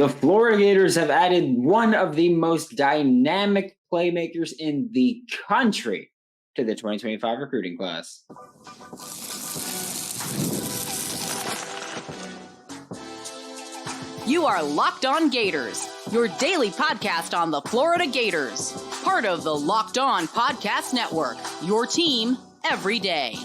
The Florida Gators have added one of the most dynamic playmakers in the country to the 2025 recruiting class. You are Locked On Gators, your daily podcast on the Florida Gators, part of the Locked On Podcast Network, your team every day.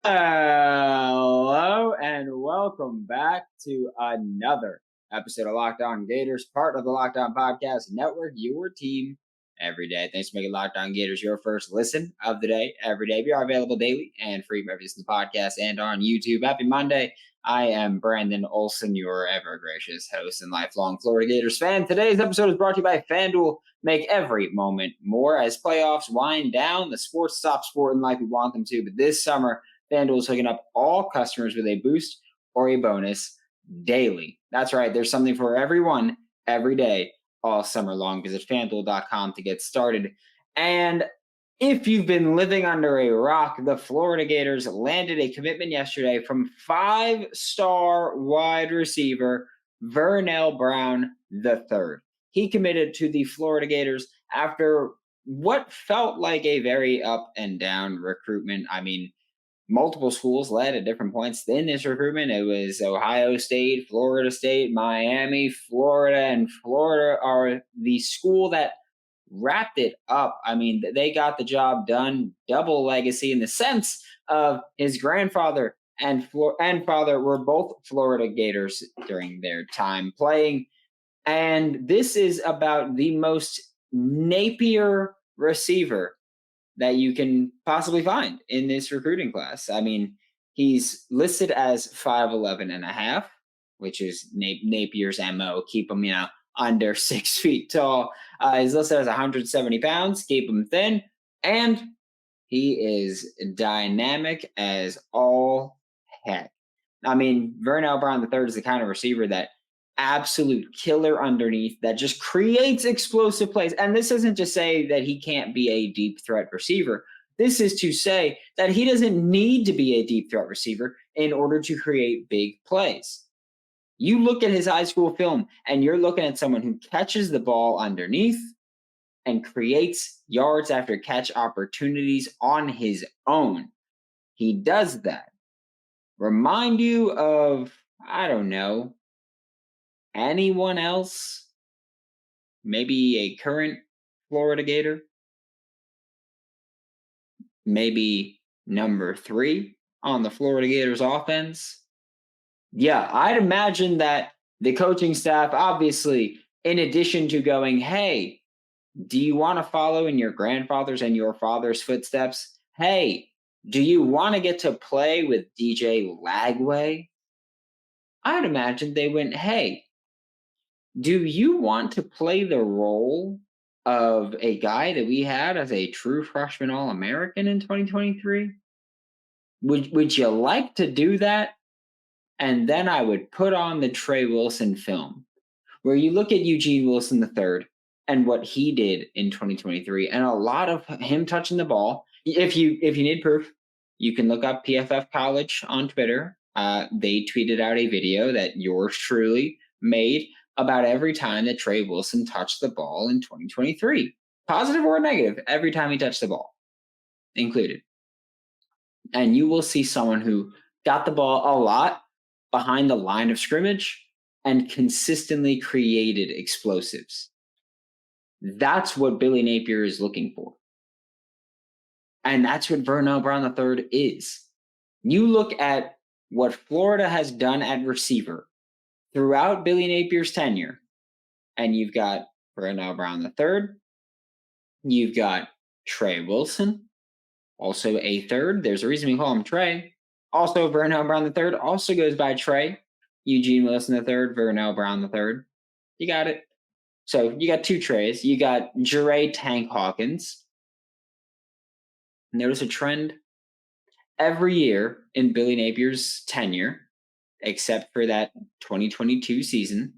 Hello and welcome back to another episode of Locked On Gators, part of the Locked On Podcast Network, your team every day. Thanks for making Locked On Gators your first listen of the day every day. We are available daily and free for the podcast and on YouTube. Happy Monday. I am Brandon Olsen, your ever gracious host and lifelong Florida Gators fan. Today's episode is brought to you by FanDuel. Make every moment more as playoffs wind down. The sports stop sporting like we want them to, but this summer, FanDuel is hooking up all customers with a boost or a bonus daily. That's right. There's something for everyone every day all summer long. Visit FanDuel.com to get started. And if you've been living under a rock, the Florida Gators landed a commitment yesterday from five-star wide receiver Vernell Brown III. He committed to the Florida Gators after what felt like a very up and down recruitment. I mean, multiple schools led at different points in this recruitment. It was Ohio State, Florida State, Miami, Florida, and Florida are the school that wrapped it up. I mean, they got the job done. Double legacy in the sense of his grandfather and father were both Florida Gators during their time playing. And this is about the most Napier receiver that you can possibly find in this recruiting class. I mean, he's listed as 5'11 and a half, which is Napier's MO. Keep him, under 6 feet tall. He's listed as 170 pounds. Keep him thin. And he is dynamic as all heck. I mean, Vernell Brown III is the kind of receiver that absolute killer underneath that just creates explosive plays. And this isn't to say that he can't be a deep threat receiver. This is to say that he doesn't need to be a deep threat receiver in order to create big plays. You look at his high school film and you're looking at someone who catches the ball underneath and creates yards after catch opportunities on his own. He does that. Remind you of, I don't know, anyone else? Maybe a current Florida Gator? Maybe number 3 on the Florida Gators offense? Yeah, I'd imagine that the coaching staff, obviously, in addition to going, hey, do you want to follow in your grandfather's and your father's footsteps? Hey, do you want to get to play with DJ Lagway? I'd imagine they went, hey, do you want to play the role of a guy that we had as a true freshman All-American in 2023? Would you like to do that? And then I would put on the Trey Wilson film, where you look at Eugene Wilson III and what he did in 2023, and a lot of him touching the ball. If you need proof, you can look up PFF College on Twitter. They tweeted out a video that yours truly made about every time that Trey Wilson touched the ball in 2023, positive or negative, every time he touched the ball included. And you will see someone who got the ball a lot behind the line of scrimmage and consistently created explosives. That's what Billy Napier is looking for. And that's what Vernell Brown III is. You look at what Florida has done at receiver throughout Billy Napier's tenure, and you've got Brandon Brown III, you've got Trey Wilson, also a third. There's a reason we call him Trey. Also, Brandon Brown III also goes by Trey. Eugene Wilson III, Vernell Brown III. You got it. So you got 2 Treys. You got Jure Tank Hawkins. Notice a trend every year in Billy Napier's tenure, except for that 2022 season,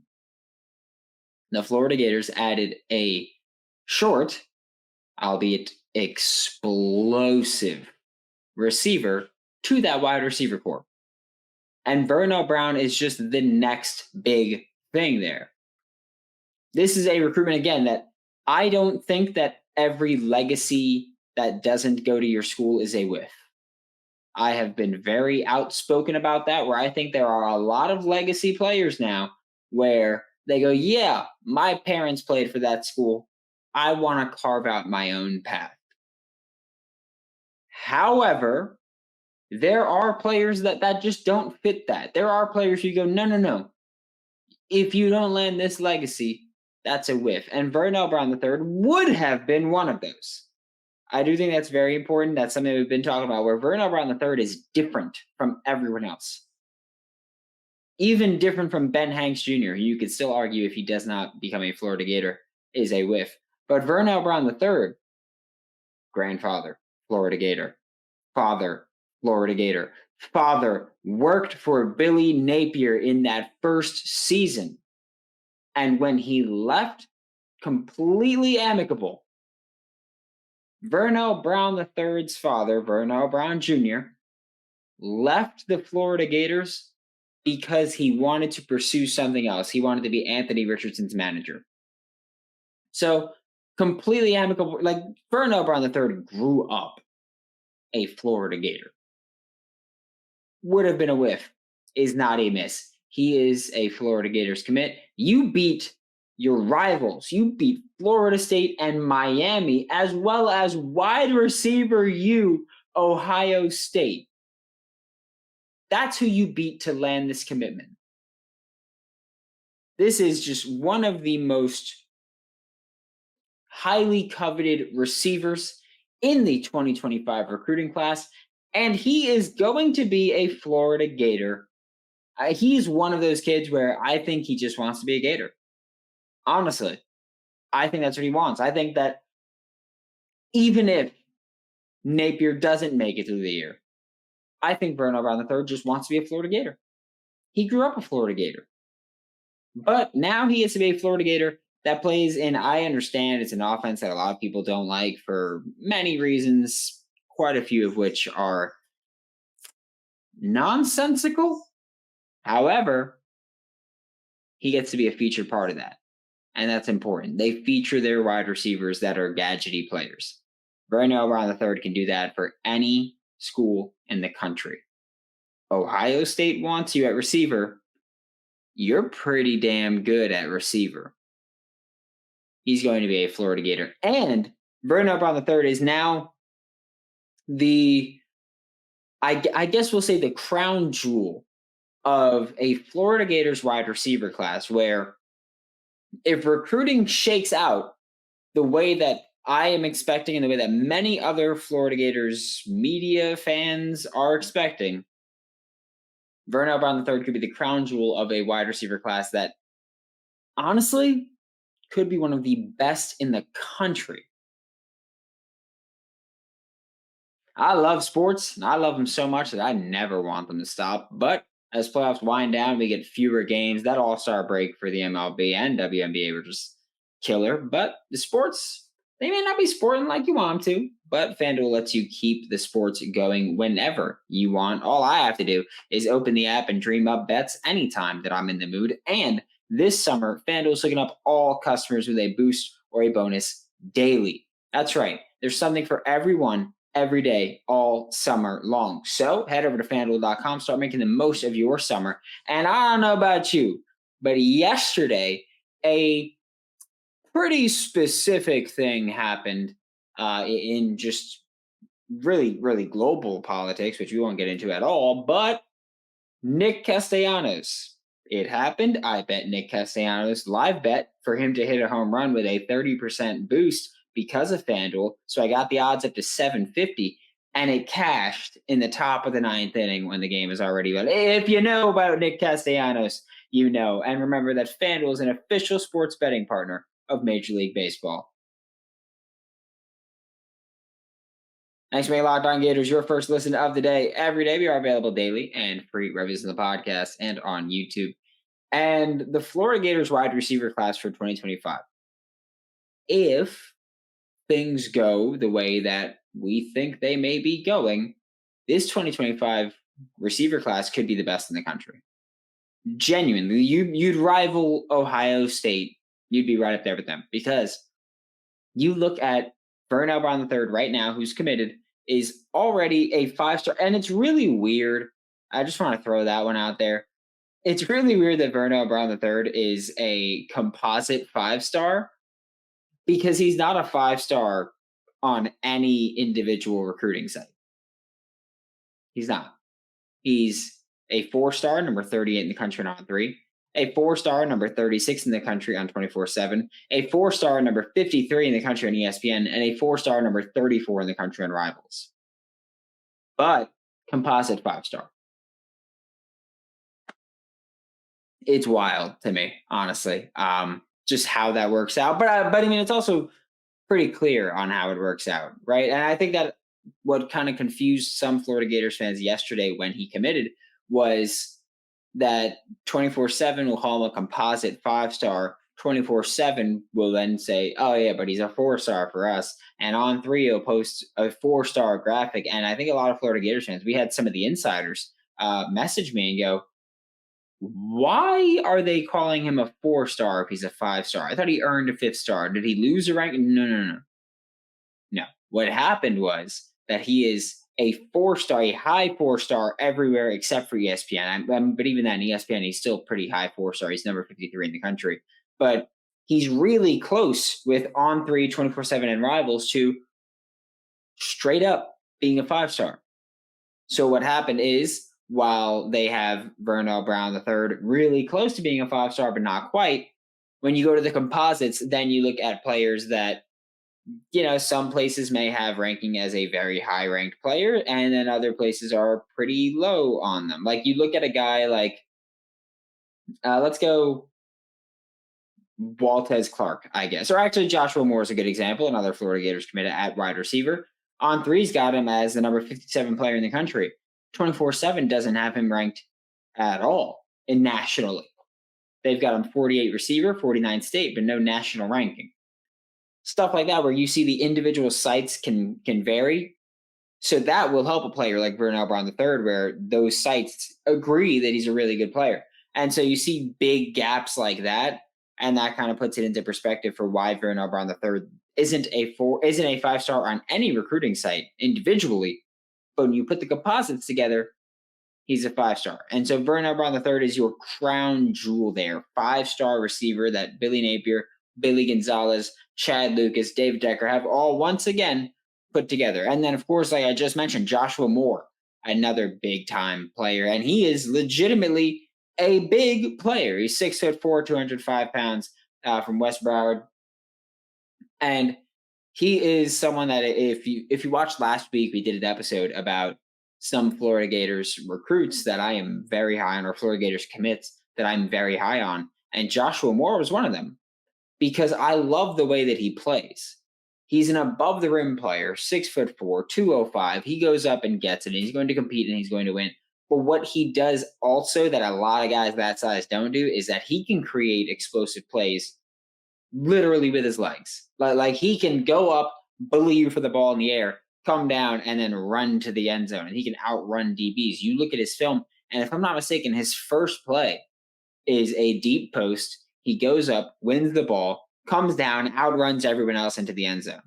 the Florida Gators added a short, albeit explosive receiver to that wide receiver corps. And Vernell Brown is just the next big thing there. This is a recruitment, again, that I don't think that every legacy that doesn't go to your school is a whiff. I have been very outspoken about that, where I think there are a lot of legacy players now where they go, yeah, my parents played for that school. I want to carve out my own path. However, there are players that just don't fit that. There are players who go, no. If you don't land this legacy, that's a whiff. And Vernell Brown III would have been one of those. I do think that's very important. That's something we've been talking about, where Vernell Brown III is different from everyone else. Even different from Ben Hanks Jr., who you could still argue, if he does not become a Florida Gator, is a whiff. But Vernell Brown III, grandfather, Florida Gator. Father, Florida Gator. Father worked for Billy Napier in that first season. And when he left, completely amicable. Vernell Brown III's father, Vernell Brown Jr., left the Florida Gators because he wanted to pursue something else. He wanted to be Anthony Richardson's manager. So completely amicable. Like, Vernell Brown III grew up a Florida Gator. Would have been a whiff, is not a miss. He is a Florida Gators commit. You beat your rivals. You beat Florida State and Miami, as well as wide receiver Ohio State. That's who you beat to land this commitment. This is just one of the most highly coveted receivers in the 2025 recruiting class, and he is going to be a Florida Gator. He's one of those kids where I think he just wants to be a Gator. Honestly, I think that's what he wants. I think that even if Napier doesn't make it through the year, I think Vernell Brown III just wants to be a Florida Gator. He grew up a Florida Gator. But now he is to be a Florida Gator that plays in, I understand it's an offense that a lot of people don't like for many reasons, quite a few of which are nonsensical. However, he gets to be a featured part of that. And that's important. They feature their wide receivers that are gadgety players. Vernell Brown III can do that for any school in the country. Ohio State wants you at receiver. You're pretty damn good at receiver. He's going to be a Florida Gator. And Vernell Brown III is now I guess we'll say the crown jewel of a Florida Gators wide receiver class, where if recruiting shakes out the way that I am expecting and the way that many other Florida Gators media fans are expecting, Vernell Brown III could be the crown jewel of a wide receiver class that honestly could be one of the best in the country. I love sports, and I love them so much that I never want them to stop. But as playoffs wind down, we get fewer games. That all-star break for the MLB and WNBA were just killer. But the sports, they may not be sporting like you want them to, but FanDuel lets you keep the sports going whenever you want. All I have to do is open the app and dream up bets anytime that I'm in the mood. And this summer, FanDuel is hooking up all customers with a boost or a bonus daily. That's right. There's something for everyone every day, all summer long. So head over to FanDuel.com, start making the most of your summer. And I don't know about you, but yesterday, a pretty specific thing happened in just really, really global politics, which we won't get into at all, but Nick Castellanos. It happened. I bet Nick Castellanos live bet for him to hit a home run with a 30% boost because of FanDuel. So I got the odds up to 750, and it cashed in the top of the ninth inning when the game is already about. If you know about Nick Castellanos, you know. And remember that FanDuel is an official sports betting partner of Major League Baseball. Thanks for making Locked On Gators your first listen of the day. Every day we are available daily and free reviews in the podcast and on YouTube. And the Florida Gators wide receiver class for 2025. If things go the way that we think they may be going, this 2025 receiver class could be the best in the country. Genuinely, you'd rival Ohio State. You'd be right up there with them, because you look at Vernell Brown III right now, who's committed, is already a 5-star. And it's really weird. I just want to throw that one out there. It's really weird that Vernell Brown III is a composite 5-star, because he's not a 5-star on any individual recruiting site. He's not. He's a 4-star, number 38 in the country on On3, a 4-star, number 36 in the country on 24/7, a 4-star, number 53 in the country on ESPN, and a 4-star, number 34 in the country on Rivals. But composite 5-star. It's wild to me, honestly, just how that works out. But I mean, it's also pretty clear on how it works out, right? And I think that what kind of confused some Florida Gators fans yesterday when he committed was that 24/7 will call him a composite 5-star. 24/7 will then say, oh yeah, but he's a 4-star for us. And On3 will post a 4-star graphic. And I think a lot of Florida Gators fans, we had some of the insiders message me and go, why are they calling him a 4-star if he's a 5-star? I thought he earned a 5th star. Did he lose a rank? No. What happened was that he is a 4-star, a high 4-star everywhere except for ESPN. But even then, ESPN, he's still pretty high 4-star. He's number 53 in the country. But he's really close with On3, 24/7, and Rivals to straight up being a 5-star. So what happened is, while they have Vernell Brown III really close to being a 5-star, but not quite, when you go to the composites, then you look at players that, some places may have ranking as a very high ranked player, and then other places are pretty low on them. Like you look at a guy like, let's go Waltez Clark, I guess. Or actually, Joshua Moore is a good example, another Florida Gators committed at wide receiver. On3's got him as the number 57 player in the country. 24/7 doesn't have him ranked at all nationally. They've got him 48 receiver, 49 state, but no national ranking. Stuff like that, where you see the individual sites can vary. So that will help a player like Vernell Brown III, where those sites agree that he's a really good player. And so you see big gaps like that, and that kind of puts it into perspective for why Vernell Brown III isn't a 5-star on any recruiting site individually. But when you put the composites together, he's a 5-star. And so Vernell Brown III is your crown jewel there. 5-star receiver that Billy Napier, Billy Gonzalez, Chad Lucas, David Decker have all once again put together. And then, of course, like I just mentioned, Joshua Moore, another big-time player. And he is legitimately a big player. He's 6'4", 205 pounds from West Broward. And he is someone that if you watched last week, we did an episode about some Florida Gators recruits that I am very high on, or Florida Gators commits that I'm very high on. And Joshua Moore was one of them, because I love the way that he plays. He's an above the rim player, 6'4", 205. He goes up and gets it, and he's going to compete and he's going to win. But what he does also that a lot of guys that size don't do is that he can create explosive plays literally with his legs. Like he can go up, bully you for the ball in the air, come down, and then run to the end zone. And he can outrun DBs. You look at his film, and if I'm not mistaken, his first play is a deep post. He goes up, wins the ball, comes down, outruns everyone else into the end zone.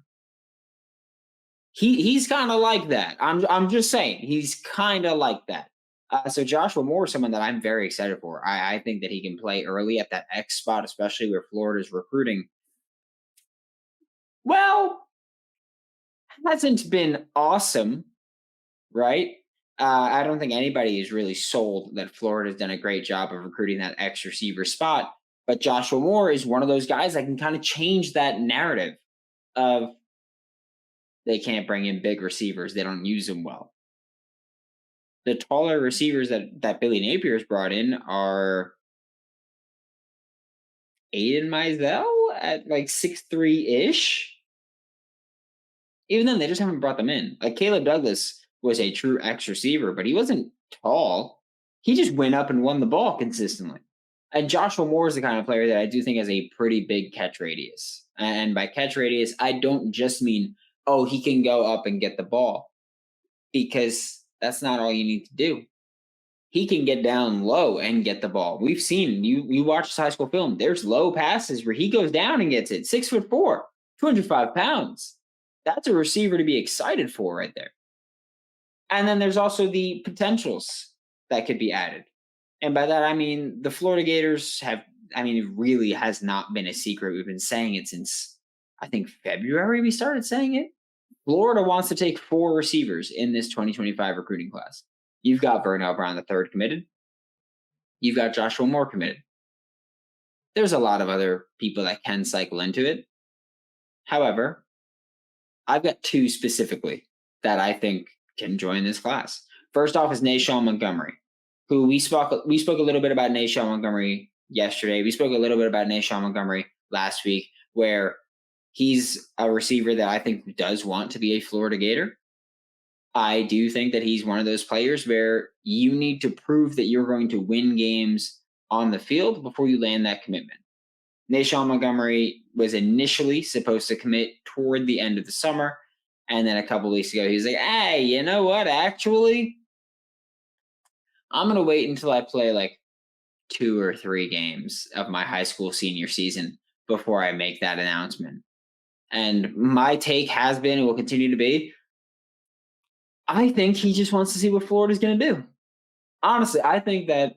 He's kind of like that. I'm just saying, he's kind of like that. So Joshua Moore is someone that I'm very excited for. I think that he can play early at that X spot, especially where Florida's recruiting, well, hasn't been awesome, right? I don't think anybody is really sold that Florida's done a great job of recruiting that X receiver spot. But Joshua Moore is one of those guys that can kind of change that narrative of they can't bring in big receivers. They don't use them well. The taller receivers that Billy Napier's brought in are Aiden Mizell at like 6'3"-ish. Even then, they just haven't brought them in. Like Caleb Douglas was a true X receiver, but he wasn't tall. He just went up and won the ball consistently. And Joshua Moore is the kind of player that I do think has a pretty big catch radius. And by catch radius, I don't just mean, oh, he can go up and get the ball, because that's not all you need to do. he can get down low and get the ball. We've seen, you watch his high school film, there's low passes where he goes down and gets it. 6'4", 205 pounds. That's a receiver to be excited for right there. And then there's also the potentials that could be added. And by that, I mean, the Florida Gators have, it really has not been a secret. We've been saying it since, I think, February we started saying it. Florida wants to take 4 receivers in this 2025 recruiting class. You've got Vernell Brown III committed. You've got Joshua Moore committed. There's a lot of other people that can cycle into it. However, I've got 2 specifically that I think can join this class. First off is Nayshawn Montgomery, who we spoke a little bit about Nayshawn Montgomery yesterday. We spoke a little bit about Nayshawn Montgomery last week, where he's a receiver that I think does want to be a Florida Gator. I do think that he's one of those players where you need to prove that you're going to win games on the field before you land that commitment. Nayshawn Montgomery was initially supposed to commit toward the end of the summer. And then a couple weeks ago, he was like, hey, you know what? Actually, I'm going to wait until I play like 2 or 3 games of my high school senior season before I make that announcement. And my take has been and will continue to be, I think he just wants to see what Florida's going to do. Honestly, I think that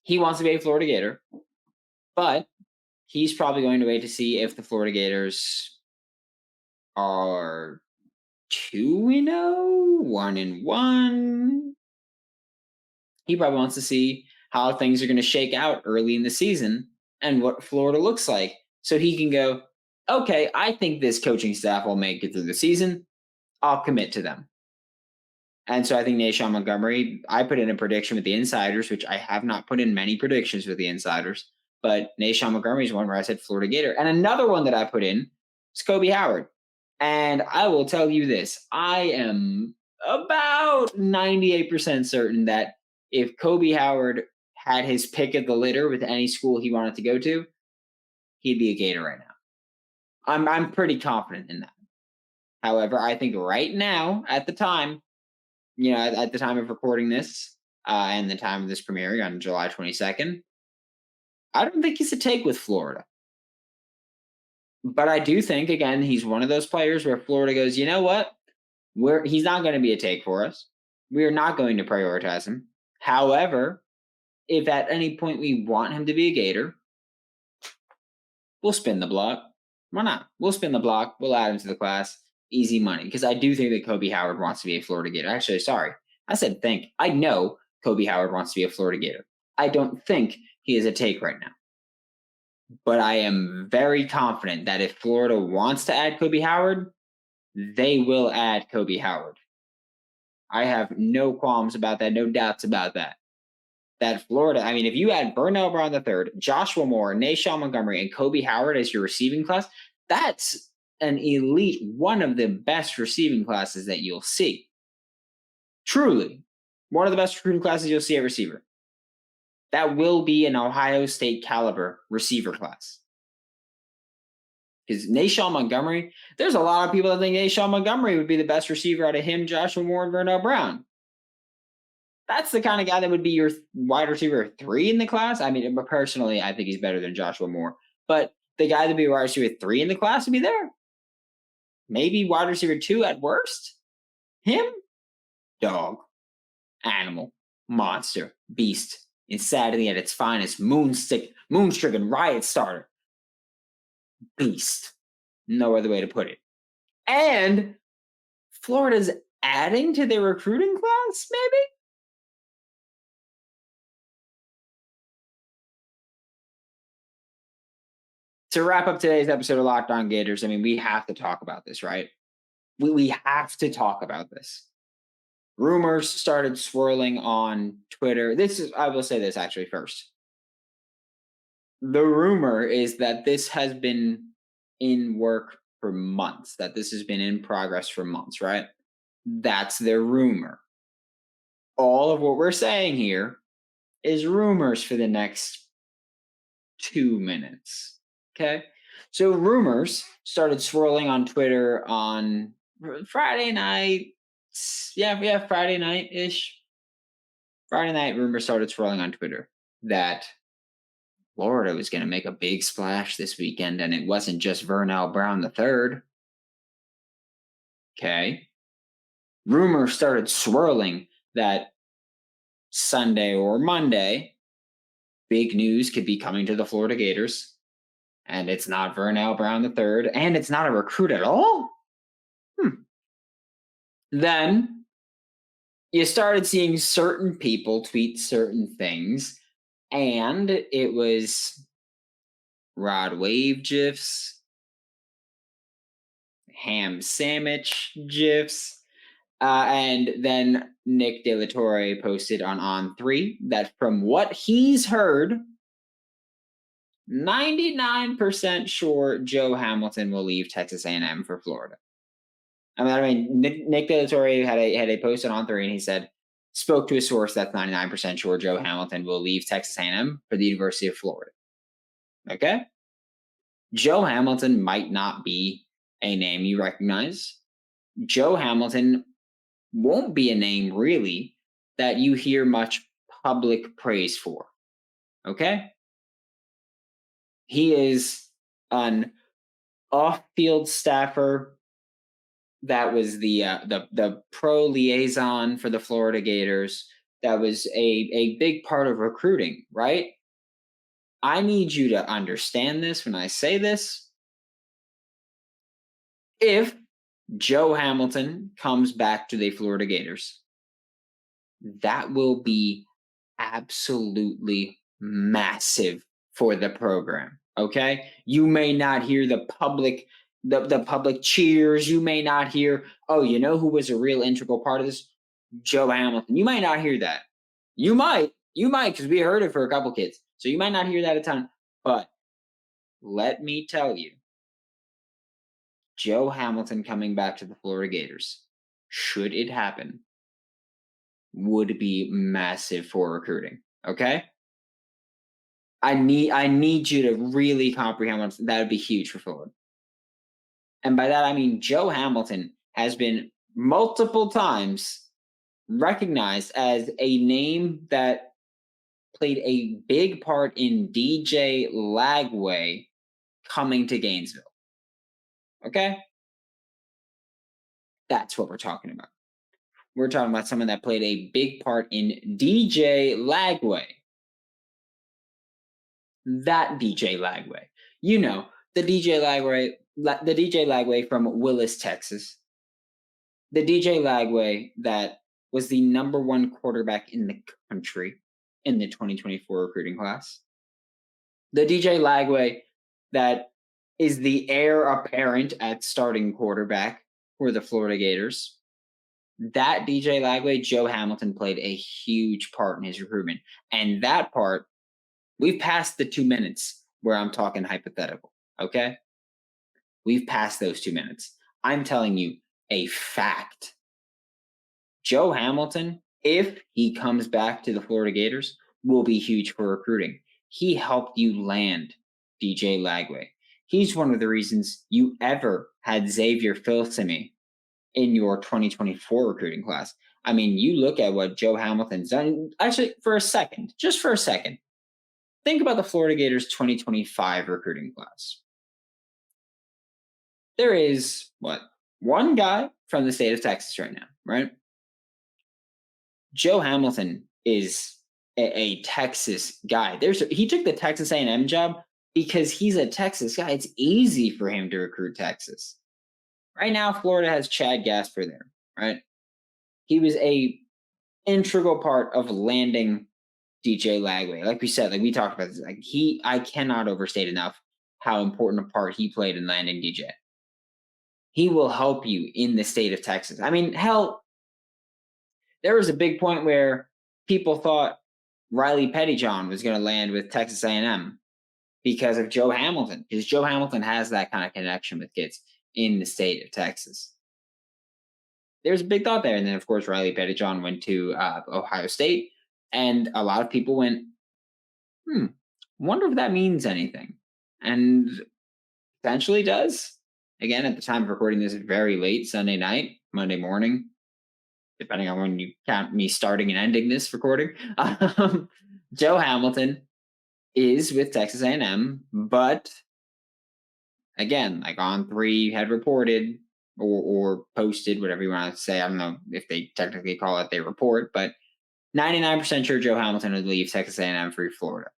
he wants to be a Florida Gator, but he's probably going to wait to see if the Florida Gators are 2-0, 1-1. He probably wants to see how things are going to shake out early in the season and what Florida looks like, so he can go, okay, I think this coaching staff will make it through the season. I'll commit to them. And so I think Nayshawn Montgomery, I put in a prediction with the insiders, which I have not put in many predictions with the insiders, but Nayshawn Montgomery is one where I said Florida Gator. And another one that I put in is Kobe Howard. And I will tell you this, I am about 98% certain that if Kobe Howard had his pick of the litter with any school he wanted to go to, he'd be a Gator right now. I'm pretty confident in that. However, I think right now, at the time, at the time of recording this and the time of this premiere on July 22nd, I don't think he's a take with Florida. But I do think, again, he's one of those players where Florida goes, you know what? He's not going to be a take for us. We're not going to prioritize him. However, if at any point we want him to be a Gator, we'll spin the block. Why not? We'll spin the block. We'll add him to the class. Easy money. Because I do think that Kobe Howard wants to be a Florida Gator. Actually, sorry. I said think. I know Kobe Howard wants to be a Florida Gator. I don't think he is a take right now. But I am very confident that if Florida wants to add Kobe Howard, they will add Kobe Howard. I have no qualms about that, no doubts about that. That Florida, if you add Vernell Brown III, Joshua Moore, Nayshawn Montgomery, and Kobe Howard as your receiving class, that's an elite, one of the best receiving classes that you'll see. Truly, one of the best recruiting classes you'll see at receiver. That will be an Ohio State caliber receiver class. Because Nayshawn Montgomery, there's a lot of people that think Nayshawn Montgomery would be the best receiver out of him, Joshua Moore, and Vernell Brown. That's the kind of guy that would be your wide receiver 3 in the class. Personally, I think he's better than Joshua Moore. But the guy that would be wide receiver 3 in the class would be there. Maybe wide receiver 2 at worst. Him? Dog. Animal. Monster. Beast. Insanity at its finest. Moonstricken riot starter. Beast. No other way to put it. And Florida's adding to their recruiting class, maybe? To wrap up today's episode of Locked On Gators, we have to talk about this, right? We have to talk about this. Rumors started swirling on Twitter. I will say this actually first. The rumor is that this has been in work for months, that this has been in progress for months, right? That's their rumor. All of what we're saying here is rumors for the next 2 minutes. Okay, so rumors started swirling on Twitter on Friday night. Yeah, Friday night-ish. Friday night, rumors started swirling on Twitter that Florida was going to make a big splash this weekend, and it wasn't just Vernell Brown III. Okay. Rumors started swirling that Sunday or Monday, big news could be coming to the Florida Gators, and it's not Vernell Brown III, and it's not a recruit at all? Then you started seeing certain people tweet certain things, and it was Rod Wave GIFs, ham sandwich GIFs, and then Nick De La Torre posted on 3 that from what he's heard, 99% sure Joe Hamilton will leave Texas A&M for Florida. I mean, Nick De La Torre had a post on 3, and he said, spoke to a source that's 99% sure Joe Hamilton will leave Texas A&M for the University of Florida. Okay? Joe Hamilton might not be a name you recognize. Joe Hamilton won't be a name, really, that you hear much public praise for. Okay? He is an off-field staffer that was the pro liaison for the Florida Gators. That was a big part of recruiting, right? I need you to understand this when I say this. If Joe Hamilton comes back to the Florida Gators, that will be absolutely massive for the program. Okay? You may not hear the public cheers. You may not hear, oh, you know who was a real integral part of this? Joe Hamilton. You might not hear that. You might, because we heard it for a couple kids. So you might not hear that a ton. But let me tell you, Joe Hamilton coming back to the Florida Gators, should it happen, would be massive for recruiting. Okay? I need you to really comprehend what that would be huge for Florida. And by that, I mean Joe Hamilton has been multiple times recognized as a name that played a big part in DJ Lagway coming to Gainesville. Okay? That's what we're talking about. We're talking about someone that played a big part in DJ Lagway. That DJ Lagway. You know, the DJ Lagway from Willis, Texas. The DJ Lagway that was the number 1 quarterback in the country in the 2024 recruiting class. The DJ Lagway that is the heir apparent at starting quarterback for the Florida Gators. That DJ Lagway, Joe Hamilton played a huge part in his recruitment. And that part, we've passed the 2 minutes where I'm talking hypothetical, okay? We've passed those 2 minutes. I'm telling you a fact. Joe Hamilton, if he comes back to the Florida Gators, will be huge for recruiting. He helped you land DJ Lagway. He's one of the reasons you ever had Xavier Filsaime in your 2024 recruiting class. I mean, you look at what Joe Hamilton's done. Actually, just for a second, think about the Florida Gators 2025 recruiting class. There is, one guy from the state of Texas right now, right? Joe Hamilton is a Texas guy. He took the Texas A&M job because he's a Texas guy. It's easy for him to recruit Texas. Right now, Florida has Chad Gasper there, right? He was a integral part of landing DJ Lagway. Like we said, like we talked about this, I cannot overstate enough how important a part he played in landing DJ. He will help you in the state of Texas. I mean, hell, there was a big point where people thought Riley Pettyjohn was going to land with Texas A&M because of Joe Hamilton, because Joe Hamilton has that kind of connection with kids in the state of Texas. There's a big thought there. And then, of course, Riley Pettyjohn went to Ohio State, and a lot of people went, wonder if that means anything. And potentially does. Again, at the time of recording this, very late Sunday night, Monday morning. depending on when you count me starting and ending this recording. Joe Hamilton is with Texas A&M, but again, like On3 had reported or posted, whatever you want to say. I don't know if they technically call it they report, but 99% sure Joe Hamilton would leave Texas A&M for Florida.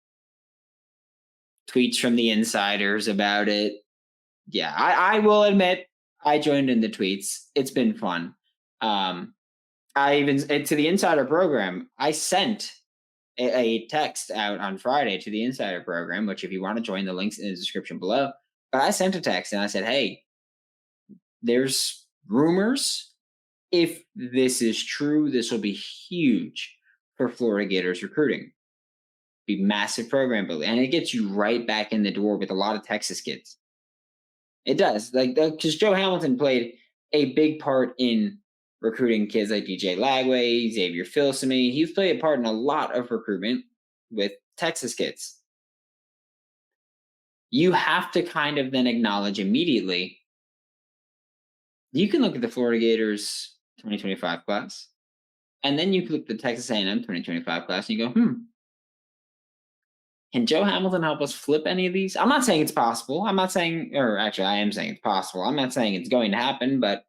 Tweets from the insiders about it. Yeah, I will admit I joined in the tweets. It's been fun. I even to the insider program, I sent a text out on Friday to the insider program, which if you want to join, the link's in the description below. But I sent a text and I said, hey, there's rumors. If this is true, this will be huge for Florida Gators recruiting. Be massive program building. And it gets you right back in the door with a lot of Texas kids. It does. Like, because Joe Hamilton played a big part in recruiting kids like DJ Lagway, Xavier Filsamy. He's played a part in a lot of recruitment with Texas kids. You have to kind of then acknowledge immediately, you can look at the Florida Gators 2025 class, and then you can look at the Texas A&M 2025 class, and you go, can Joe Hamilton help us flip any of these? I'm not saying it's possible. I'm not saying, or actually I am saying it's possible. I'm not saying it's going to happen, but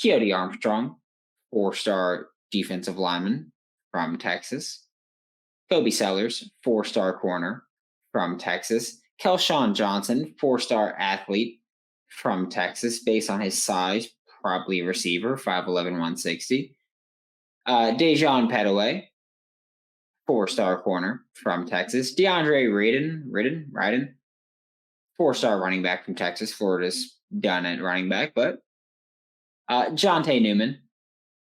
Keody Armstrong, 4-star defensive lineman from Texas. Kobe Sellers, 4-star corner from Texas. Kelshawn Johnson, 4-star athlete from Texas, based on his size, probably a receiver, 5'11", 160. Dejon Petaway, 4-star corner from Texas. DeAndre Ryden, 4-star running back from Texas. Florida's done at running back, but Jonte Newman,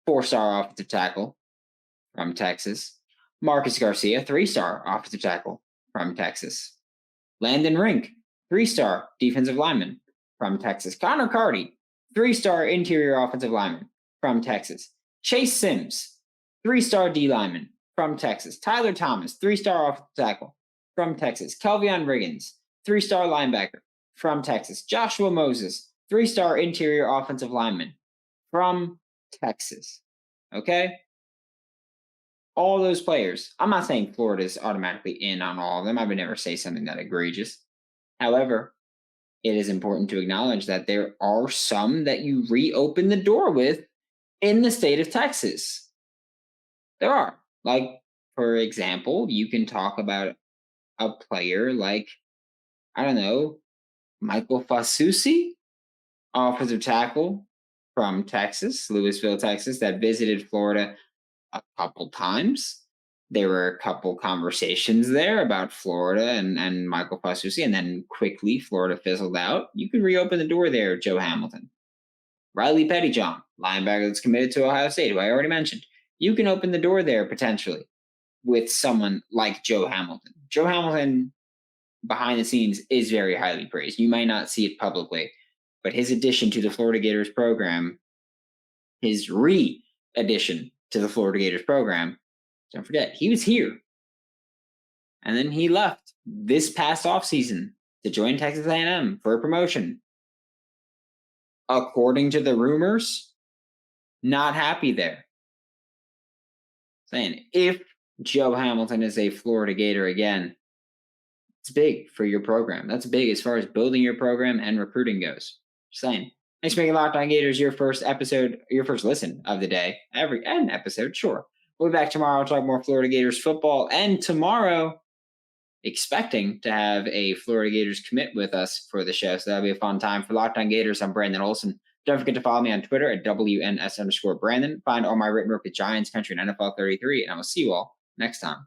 4-star offensive tackle from Texas. Marcus Garcia, 3-star offensive tackle from Texas. Landon Rink, 3-star defensive lineman from Texas. Connor Carty, 3-star interior offensive lineman from Texas. Chase Sims, 3-star D lineman from Texas. Tyler Thomas, 3-star offensive tackle from Texas. Kelvion Riggins, 3-star linebacker from Texas. Joshua Moses, 3-star interior offensive lineman from Texas. Okay? All those players. I'm not saying Florida's automatically in on all of them. I would never say something that egregious. However, it is important to acknowledge that there are some that you reopen the door with in the state of Texas. There are. Like, for example, you can talk about a player like, I don't know, Michael Fasusi, offensive tackle from Texas, Lewisville, Texas, that visited Florida a couple times. There were a couple conversations there about Florida and Michael Fasusi, and then quickly Florida fizzled out. You can reopen the door there, Joe Hamilton. Riley Pettyjohn, linebacker that's committed to Ohio State, who I already mentioned. You can open the door there potentially with someone like Joe Hamilton. Joe Hamilton, behind the scenes, is very highly praised. You might not see it publicly, but his addition to the Florida Gators program, his re-addition to the Florida Gators program, don't forget, he was here. And then he left this past offseason to join Texas A&M for a promotion. According to the rumors, not happy there. Saying if Joe Hamilton is a Florida Gator again, it's big for your program. That's big as far as building your program and recruiting goes. Just saying. Thanks for making Locked On Gators your first episode, your first listen of the day. An episode, sure. We'll be back tomorrow. I'll talk more Florida Gators football. And tomorrow, expecting to have a Florida Gators commit with us for the show. So that'll be a fun time. For Locked On Gators, I'm Brandon Olsen. Don't forget to follow me on Twitter at WNS_Brandon. Find all my written work at Giants Country and NFL 33. And I will see you all next time.